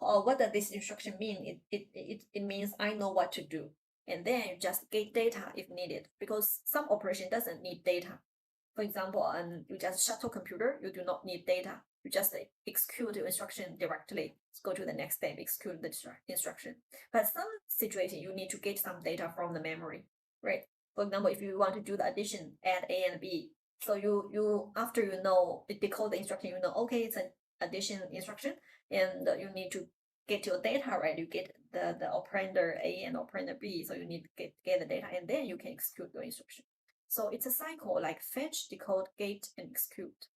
what does this instruction mean? It means I know what to do. And then you just get data if needed, because some operation doesn't need data. For example, you just shuttle computer, you do not need data. You just execute your instruction directly. Let's go to the next step, execute the instruction. But some situation, you need to get some data from the memory, right? For example, if you want to do the addition, add A and B, so you after you know decode the instruction, you know, okay, it's an addition instruction, and you need to get your data, right? You get the operator A and operator B, so you need to get the data, and then you can execute your instruction. So it's a cycle like fetch, decode, get, and execute.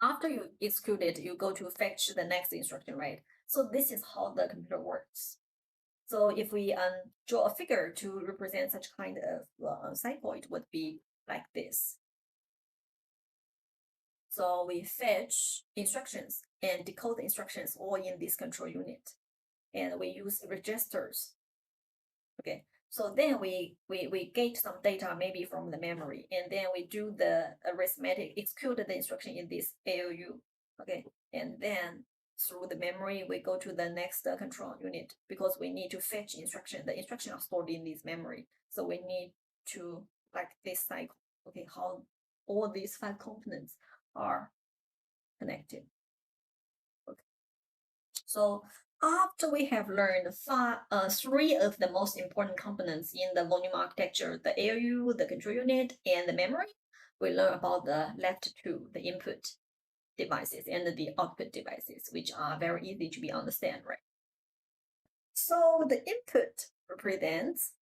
After you execute it, you go to fetch the next instruction, right? So this is how the computer works. So if we draw a figure to represent such kind of cycle, it would be like this. So we fetch instructions and decode the instructions all in this control unit. And we use registers. Okay, so then we get some data maybe from the memory, and then we do the arithmetic, execute the instruction in this ALU. Okay, and then through the memory, we go to the next control unit, because we need to fetch instruction. The instructions are stored in this memory. So we need to, like this cycle, okay, how all these 5 components are connected. Okay. So after we have learned 3 of the most important components in the volume architecture, the ALU, the control unit, and the memory, we learn about the left 2, the input devices and the output devices, which are very easy to be understand, right? So the input represents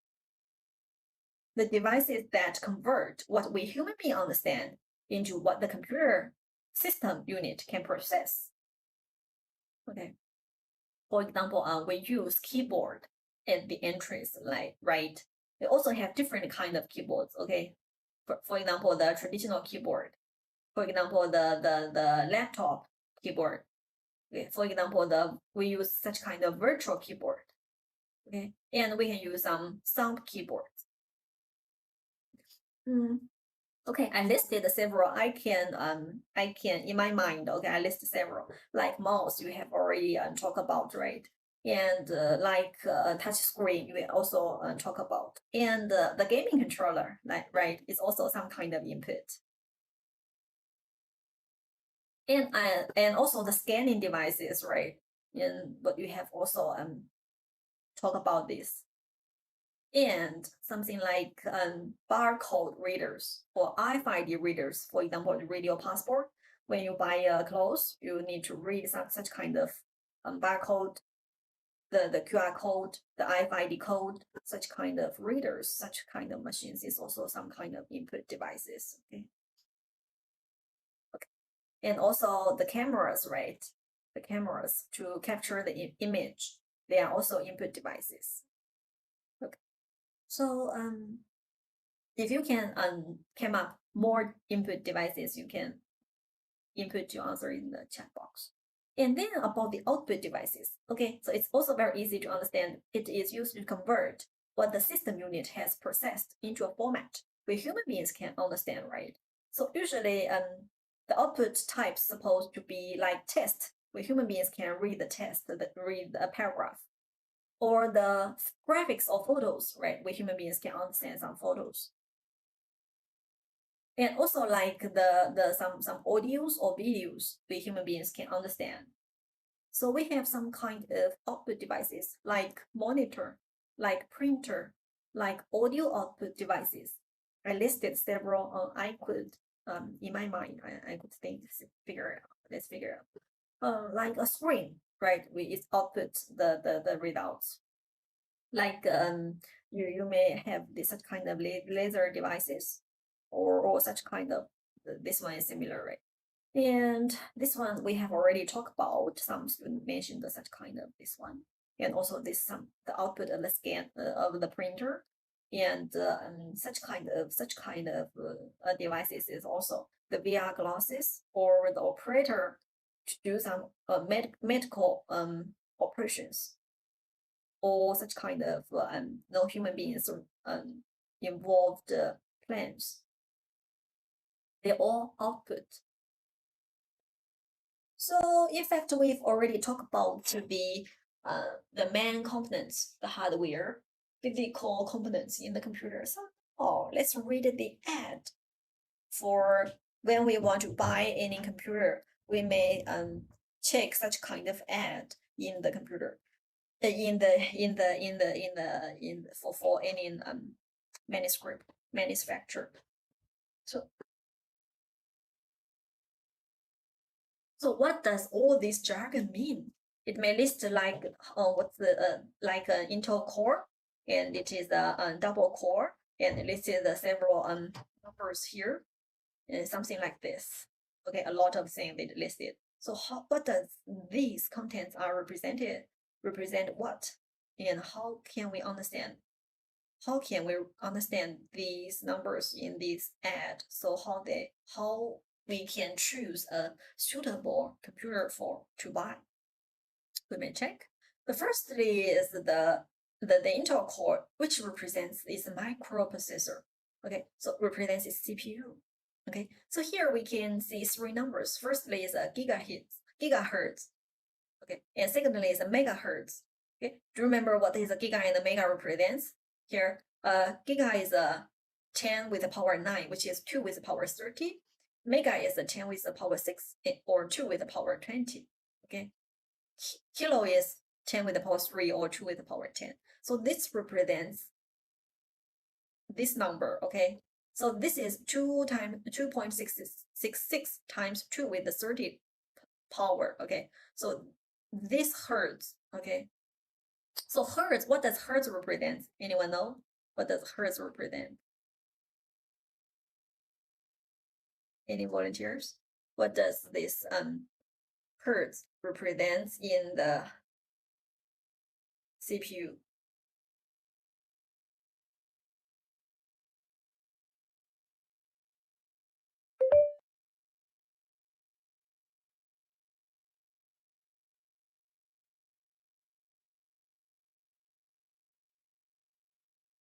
the devices that convert what we human beings understand into what the computer system unit can process. Okay. For example, we use keyboard at the entrance, like, right? We also have different kind of keyboards, okay? For example, the traditional keyboard. For example, the laptop keyboard. Okay? For example, we use such kind of virtual keyboard. Okay, and we can use some sound keyboards. Okay, I listed several. I can in my mind. Okay, I listed several. Like mouse, you have already talked about, right? And like touch screen, you will also talk about. And the gaming controller, like, right, is also some kind of input. And also the scanning devices, right? And but you have also talk about this. And something like barcode readers or RFID readers, for example, the radio passport. When you buy clothes, you need to read such kind of barcode, the QR code, the RFID code, such kind of readers, such kind of machines is also some kind of input devices. Okay. Okay. And also the cameras, right? The cameras to capture the image, they are also input devices. Okay. So if you can come up more input devices, you can input your answer in the chat box. And then about the output devices, okay, so it's also very easy to understand. It is used to convert what the system unit has processed into a format where human beings can understand, right? So usually the output type is supposed to be like text, where human beings can read the text, read a paragraph, or the graphics or photos, right, where human beings can understand some photos. And also like some audios or videos where human beings can understand. So we have some kind of output devices like monitor, like printer, like audio output devices. I listed several. I could in my mind I could figure it out. Let's figure it out. Like a screen, right? It output the results. Like you may have such kind of laser devices, or such kind of, this one is similar, right? And this one we have already talked about. Some students mentioned such kind of this one, and also the output of the scan of the printer, and such kind of devices is also the VR glasses or the operator to do some medical operations, or such kind of no human beings involved plans. They all output. So in fact, we've already talked about the main components, the hardware, physical components in the computer. So let's read the ad for when we want to buy any computer. We may check such kind of ad in the computer, for any manuscript manufacturer. So what does all this jargon mean? It may list like what's the like an Intel core, and it is a double core, and it listed the several numbers here, and something like this. Okay, a lot of things they listed. So what does these contents are represented? Represent what? And how can we understand? How can we understand these numbers in this ad? So how we can choose a suitable computer to buy? We may check. The firstly is the Intel core, which represents its microprocessor. Okay, so represents its CPU. Okay, so here we can see three numbers. Firstly is a gigahertz. Okay, and secondly is a megahertz. Okay, do you remember what is a giga and a mega represents? Here, giga is a 10 with the power 9, which is 2 with the power 30. Mega is a 10 with the power 6 or 2 with the power 20. Okay, kilo is 10 with the power 3 or 2 with the power 10. So this represents this number. Okay, so this is 2.66 times 2 with the 30 power. Okay, so this hertz. Okay, so hertz, what does hertz represent? Anyone know? What does hertz represent? Any volunteers? What does this hertz represents in the CPU?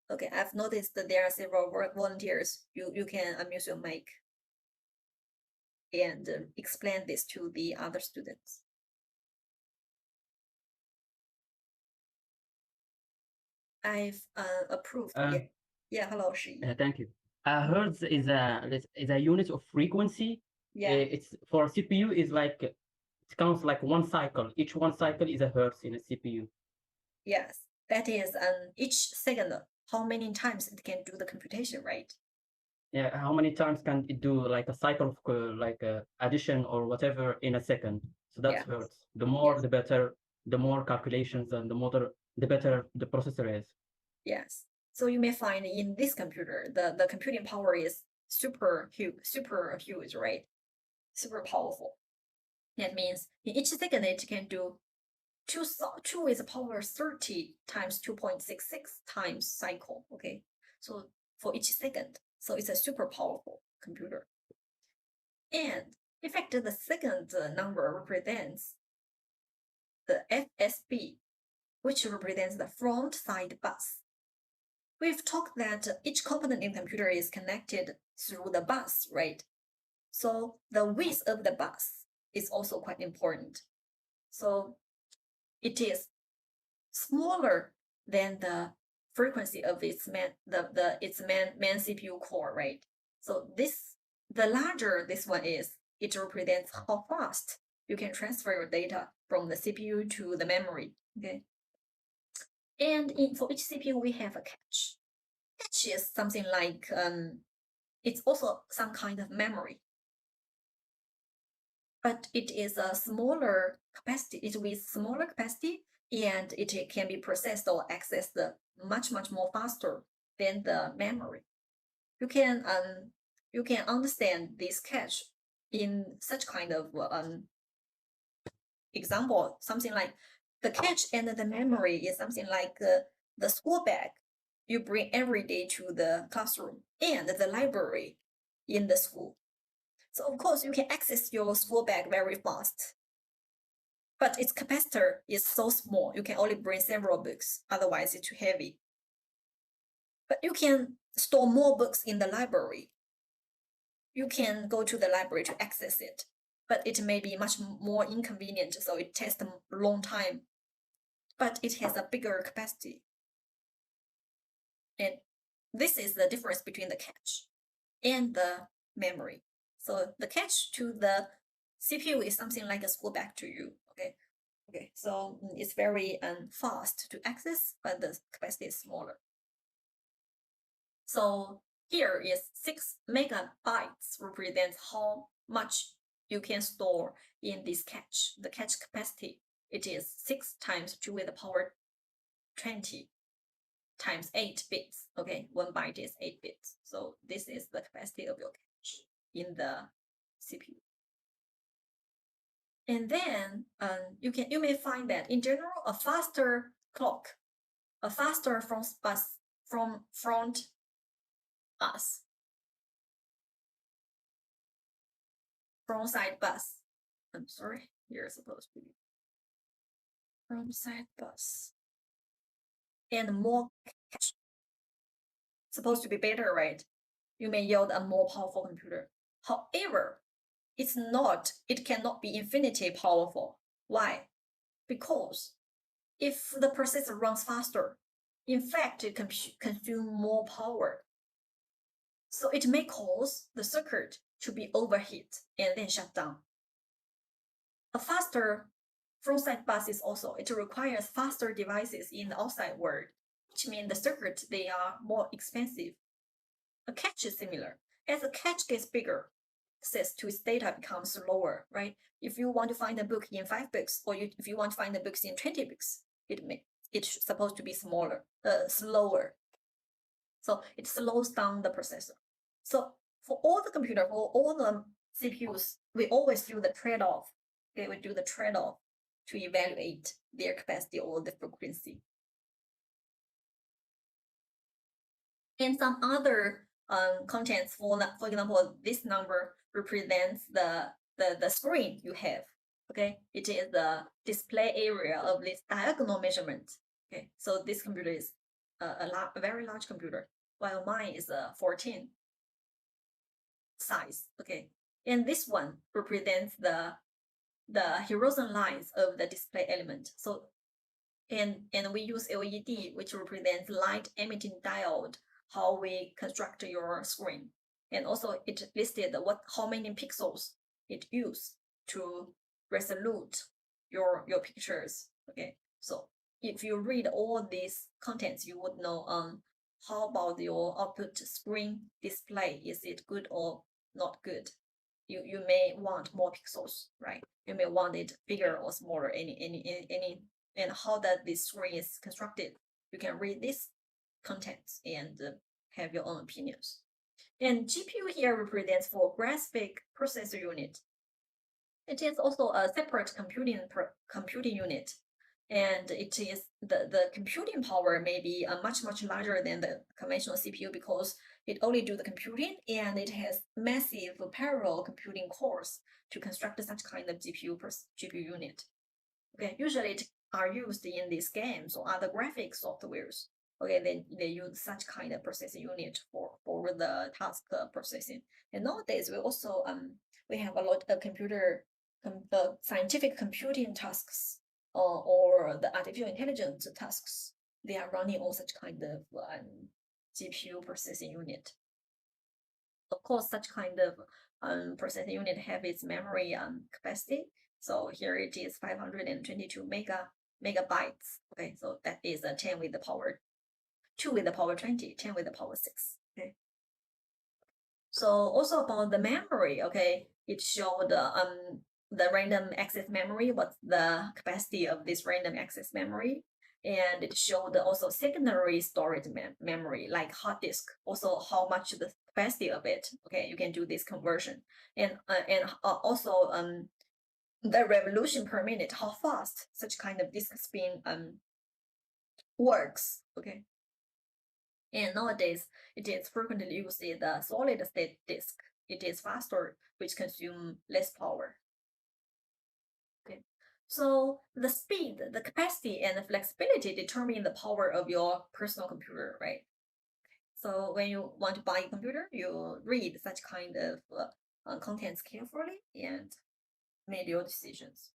Okay, I've noticed that there are several volunteers. You can unmute your mic and explain this to the other students. I've approved. Yeah, hello, Shi. Thank you. Hertz is a unit of frequency. Yeah, It's for CPU is like it counts like one cycle. Each one cycle is a hertz in a CPU. yes, that is each second, how many times it can do the computation, right? Yeah, how many times can it do like a cycle of like addition or whatever in a second? So that's Yeah. hertz. The more, the better. The more calculations and the better the processor is. Yes. So you may find in this computer, the computing power is super huge, right? Super powerful. That means in each second it can do 2 with the power 30 times 2.66 times cycle. Okay, so for each second, so it's a super powerful computer. And in fact, the second number represents the FSB, which represents the front side bus. We've talked that each component in computer is connected through the bus, right? So the width of the bus is also quite important. So it is smaller than the frequency of its main CPU core, right? So the larger this one is, it represents how fast you can transfer your data from the CPU to the memory. Okay. And for each CPU, we have a cache. Cache is something like it's also some kind of memory, but it is a smaller capacity. It's with smaller capacity, and it can be processed or accessed much more faster than the memory. You can understand this cache in such kind of example. Something like the cache and the memory is something like the school bag you bring every day to the classroom and the library in the school. So of course you can access your school bag very fast, but its capacitor is so small, you can only bring several books, otherwise it's too heavy. But you can store more books in the library. You can go to the library to access it. but it may be much more inconvenient, so it takes a long time, but it has a bigger capacity. And this is the difference between the cache and the memory. So the cache to the CPU is something like a scroll back to you, okay? Okay, so it's very fast to access, but the capacity is smaller. So here is 6 megabytes represents how much you can store in this cache. The cache capacity, it is 6 times 2 with the power 20 times 8 bits. Okay, 1 byte is 8 bits. So this is the capacity of your cache in the CPU. And then you may find that in general, a faster clock, a faster front bus front side bus. I'm sorry, you're supposed to be front side bus. And more cache. Supposed to be better, right? You may yield a more powerful computer. However, it cannot be infinitely powerful. Why? Because if the processor runs faster, in fact, it consumes more power. So it may cause the circuit to be overheat and then shut down. A faster front-side bus is also, it requires faster devices in the outside world, which means the circuit, they are more expensive. A cache is similar. As the cache gets bigger, access to its data becomes lower, right? If you want to find a book in 5 books, or if you want to find the books in 20 books, it's supposed to be slower. So it slows down the processor. So for all the computer, for all the CPUs, we always do the trade-off. Okay, we do the trade-off to evaluate their capacity or the frequency. And some other contents, for example, this number represents the screen you have. Okay, it is the display area of this diagonal measurement. Okay, so this computer is a very large computer, while mine is a 14 size. Okay, and this one represents the horizon lines of the display element. So and we use LED, which represents light emitting diode, how we construct your screen. And also it listed how many pixels it used to resolute your pictures. Okay, so if you read all these contents, you would know how about your output screen display, is it good or not good? You may want more pixels, right? You may want it bigger or smaller, any and how that this screen is constructed. You can read this contents and have your own opinions. And GPU here represents for graphic processor unit. It is also a separate computing unit, and it is the computing power may be much larger than the conventional CPU because it only do the computing and it has massive parallel computing cores to construct such kind of GPU unit. Okay, usually it are used in these games or other graphic softwares. Okay, they use such kind of processing unit for the task processing. And nowadays we also we have a lot of scientific computing tasks or the artificial intelligence tasks. They are running on such kind of GPU processing unit. Of course, such kind of processing unit have its memory capacity. So here it is 522 megabytes. Okay, so that is a 10 with the power 2 with the power 20, 10 with the power 6. Okay. So also about the memory, okay, it showed the random access memory, what's the capacity of this random access memory. And it showed also secondary storage memory, like hard disk, also how much the capacity of it. Okay, you can do this conversion. And also the revolution per minute, how fast such kind of disk spin works. Okay. And nowadays, it is frequently used in the solid state disk. It is faster, which consume less power. Okay. So the speed, the capacity, and the flexibility determine the power of your personal computer, right? So when you want to buy a computer, you read such kind of contents carefully and made your decisions.